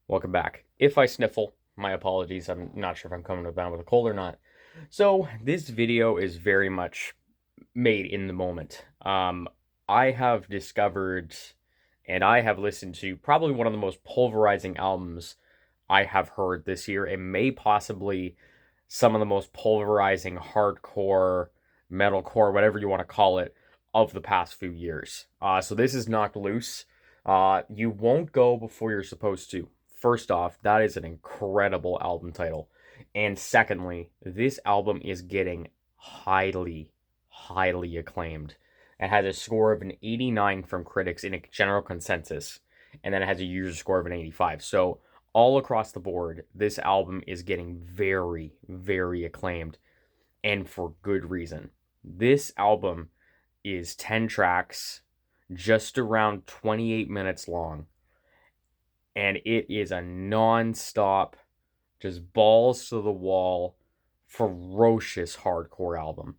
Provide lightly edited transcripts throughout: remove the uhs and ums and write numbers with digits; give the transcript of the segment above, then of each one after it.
Welcome back. If I sniffle, my apologies. I'm not sure if I'm coming down with a cold or not. So, this video is very much made in the moment. I have discovered and I have listened to probably one of the most pulverizing albums I have heard this year. It may possibly some of the most pulverizing hardcore, metalcore, whatever you want to call it, of the past few years. So this is Knocked Loose. You won't go before you're supposed to. First off, that is an incredible album title. And secondly, this album is getting highly, highly acclaimed. It has a score of an 89 from critics in a general consensus, and then it has a user score of an 85. So all across the board, this album is getting very, very acclaimed, and for good reason. This album is 10 tracks, just around 28 minutes long, and it is a non-stop, just balls to the wall, ferocious hardcore album.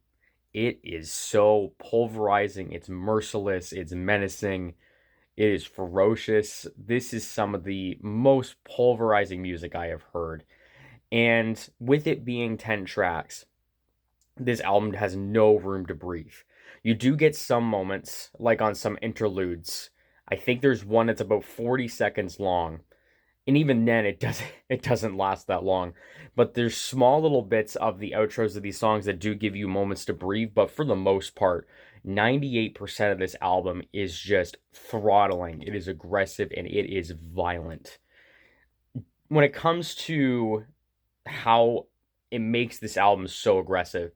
It is so pulverizing, it's merciless, it's menacing, it is ferocious. This is some of the most pulverizing music I have heard. And with it being 10 tracks, this album has no room to breathe. You do get some moments, like on some interludes. I think there's one that's about 40 seconds long, and even then it doesn't last that long. But there's small little bits of the outros of these songs that do give you moments to breathe, but for the most part, 98% of this album is just throttling. It is aggressive and it is violent. When it comes to how it makes this album so aggressive,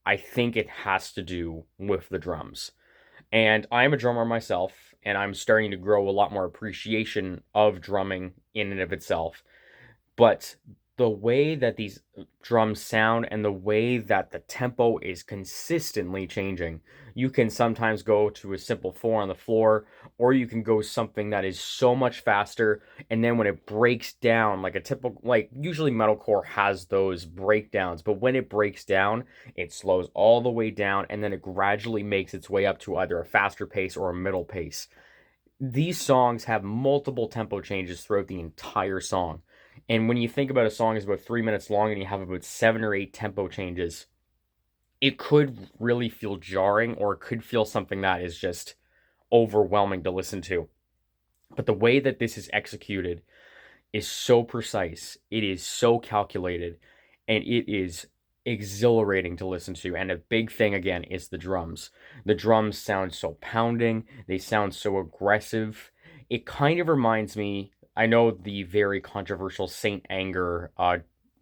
I think it has to do with the drums. And I'm a drummer myself, and I'm starting to grow a lot more appreciation of drumming in and of itself. But the way that these drums sound and the way that the tempo is consistently changing, you can sometimes go to a simple four on the floor, or you can go something that is so much faster. And then when it breaks down, like a typical, like usually metalcore has those breakdowns, but when it breaks down, it slows all the way down and then it gradually makes its way up to either a faster pace or a middle pace. These songs have multiple tempo changes throughout the entire song. And when you think about a song is about 3 minutes long and you have about 7 or 8 tempo changes, it could really feel jarring, or it could feel something that is just overwhelming to listen to. But the way that this is executed is so precise, it is so calculated, and it is exhilarating to listen to. And a big thing again is the drums. The drums sound so pounding, they sound so aggressive. It kind of reminds me, I know the very controversial Saint Anger,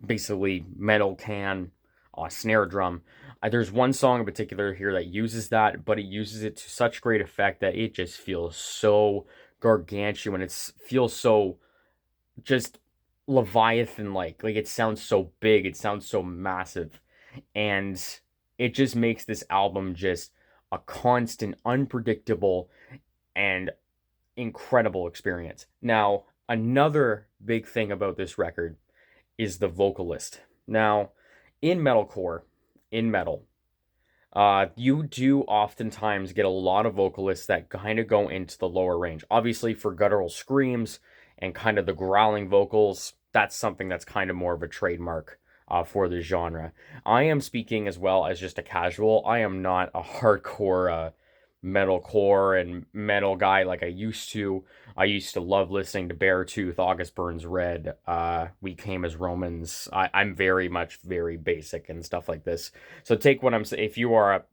basically metal can snare drum. There's one song in particular here that uses that, but it uses it to such great effect that it just feels so gargantuan. It feels so just Leviathan like it sounds so big, it sounds so massive, and it just makes this album just a constant, unpredictable, and incredible experience. Now, another big thing about this record is the vocalist. Now, in metalcore, in metal, you do oftentimes get a lot of vocalists that kind of go into the lower range. Obviously, for guttural screams and kind of the growling vocals, that's something that's kind of more of a trademark for the genre. I am speaking as well as just a casual. I am not a hardcore metalcore and metal guy like I used to. I used to love listening to Beartooth, August Burns Red, We Came as Romans. I'm very much very basic and stuff like this. So take what I'm saying. If you are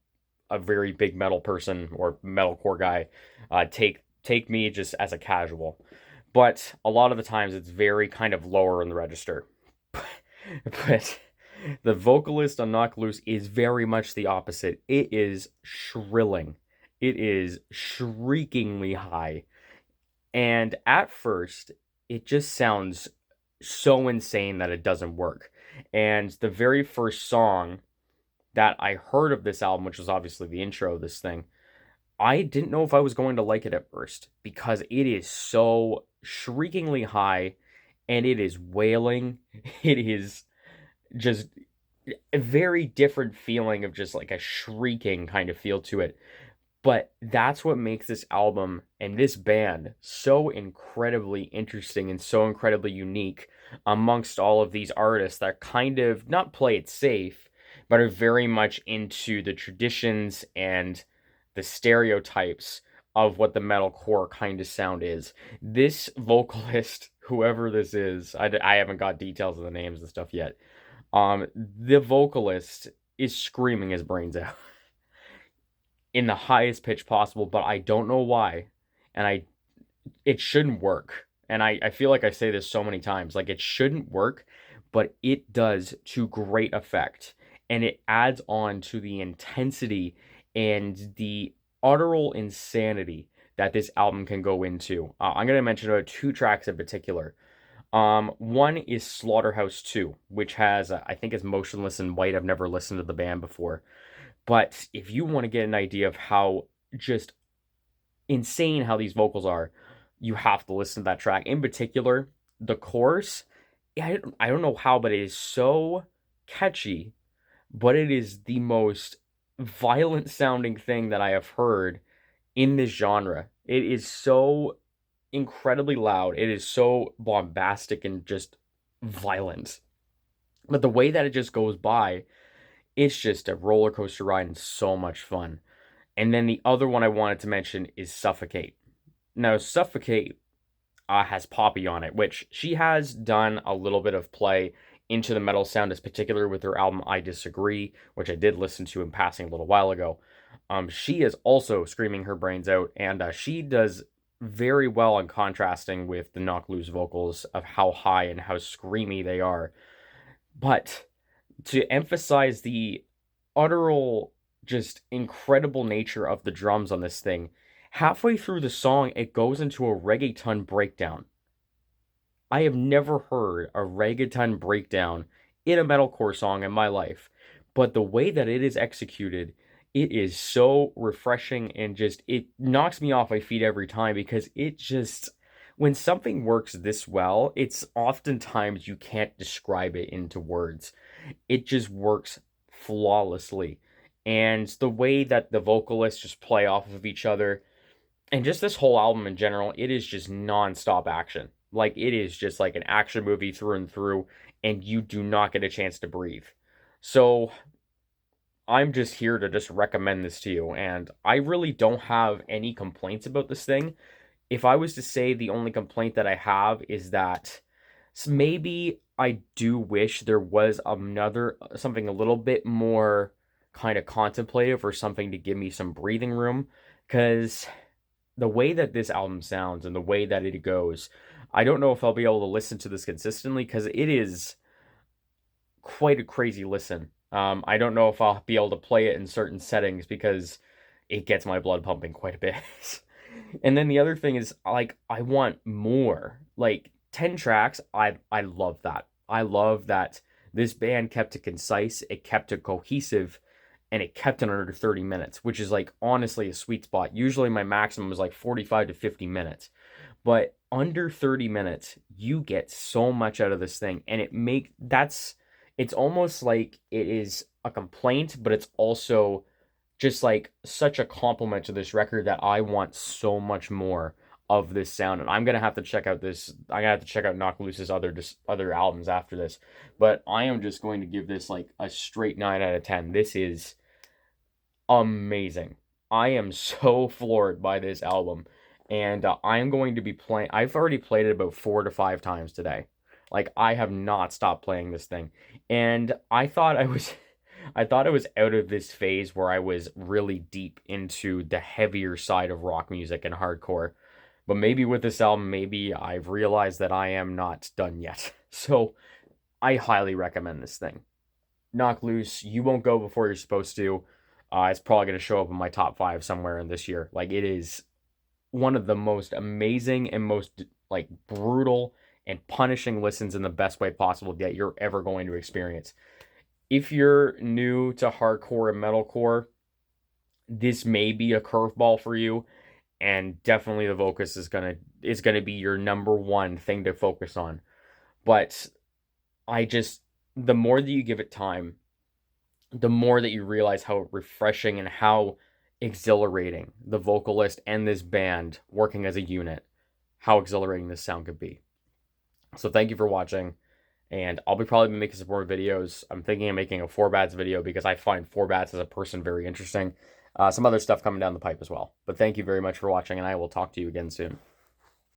a very big metal person or metalcore guy, take me just as a casual. But a lot of the times it's very kind of lower in the register. But the vocalist on Knocked Loose is very much the opposite. It is shrilling. It is shriekingly high. And at first, it just sounds so insane that it doesn't work. And the very first song that I heard of this album, which was obviously the intro of this thing, I didn't know if I was going to like it at first because it is so shriekingly high and it is wailing. It is just a very different feeling of just like a shrieking kind of feel to it. But that's what makes this album and this band so incredibly interesting and so incredibly unique amongst all of these artists that kind of not play it safe, but are very much into the traditions and the stereotypes of what the metalcore kind of sound is. This vocalist, whoever this is, I haven't got details of the names and stuff yet. The vocalist is screaming his brains out in the highest pitch possible, but I don't know why. And it shouldn't work. And I feel like I say this so many times, like it shouldn't work, but it does to great effect. And it adds on to the intensity and the utteral insanity that this album can go into. I'm going to mention about two tracks in particular. One is Slaughterhouse 2, which has, I think it's Motionless in White. I've never listened to the band before. But if you want to get an idea of how just insane how these vocals are, you have to listen to that track. In particular, the chorus, I don't know how, but it is so catchy, but it is the most violent sounding thing that I have heard in this genre. It is so incredibly loud. It is so bombastic and just violent. But the way that it just goes by, it's just a roller coaster ride and so much fun. And then the other one I wanted to mention is Suffocate. Now, Suffocate has Poppy on it, which she has done a little bit of play into the metal sound, as particular with her album I Disagree, which I did listen to in passing a little while ago. She is also screaming her brains out, and she does very well in contrasting with the Knocked Loose vocals of how high and how screamy they are. But to emphasize the utteral, just incredible nature of the drums on this thing, halfway through the song, it goes into a reggaeton breakdown. I have never heard a reggaeton breakdown in a metalcore song in my life, but the way that it is executed, it is so refreshing and just, it knocks me off my feet every time because it just, when something works this well, it's oftentimes you can't describe it into words. It just works flawlessly. And the way that the vocalists just play off of each other, and just this whole album in general, it is just non-stop action. Like, it is just like an action movie through and through, and you do not get a chance to breathe. So, I'm just here to just recommend this to you, and I really don't have any complaints about this thing. If I was to say the only complaint that I have is that maybe I do wish there was another, something a little bit more kind of contemplative or something to give me some breathing room, because the way that this album sounds and the way that it goes, I don't know if I'll be able to listen to this consistently because it is quite a crazy listen. I don't know if I'll be able to play it in certain settings because it gets my blood pumping quite a bit. And then the other thing is, like, I want more. Like, 10 tracks, I love that. I love that this band kept it concise, it kept it cohesive, and it kept it under 30 minutes, which is like honestly a sweet spot. Usually my maximum is like 45 to 50 minutes. But under 30 minutes, you get so much out of this thing, and it's almost like it is a complaint, but it's also just like such a compliment to this record that I want so much more of this sound. And I'm gonna have to check out Knocked Loose's other albums after this. But I am just going to give this like a straight 9 out of 10. This is amazing. I am so floored by this album, and I am going to be playing. I've already played it about 4 to 5 times today. Like, I have not stopped playing this thing, and I thought I was out of this phase where I was really deep into the heavier side of rock music and hardcore. But maybe with this album, maybe I've realized that I am not done yet. So I highly recommend this thing. Knocked Loose, You Won't Go Before You're Supposed to. It's probably going to show up in my top 5 somewhere in this year. Like, it is one of the most amazing and most like brutal and punishing listens in the best way possible that you're ever going to experience. If you're new to hardcore and metalcore, this may be a curveball for you, and definitely the Vocus is gonna be your number one thing to focus on. But the more that you give it time, the more that you realize how refreshing and how exhilarating the vocalist and this band working as a unit, how exhilarating this sound could be. So thank you for watching, and I'll be probably making some more videos. I'm thinking of making a Forbats video because I find Forbats as a person very interesting. Some other stuff coming down the pipe as well. But thank you very much for watching, and I will talk to you again soon.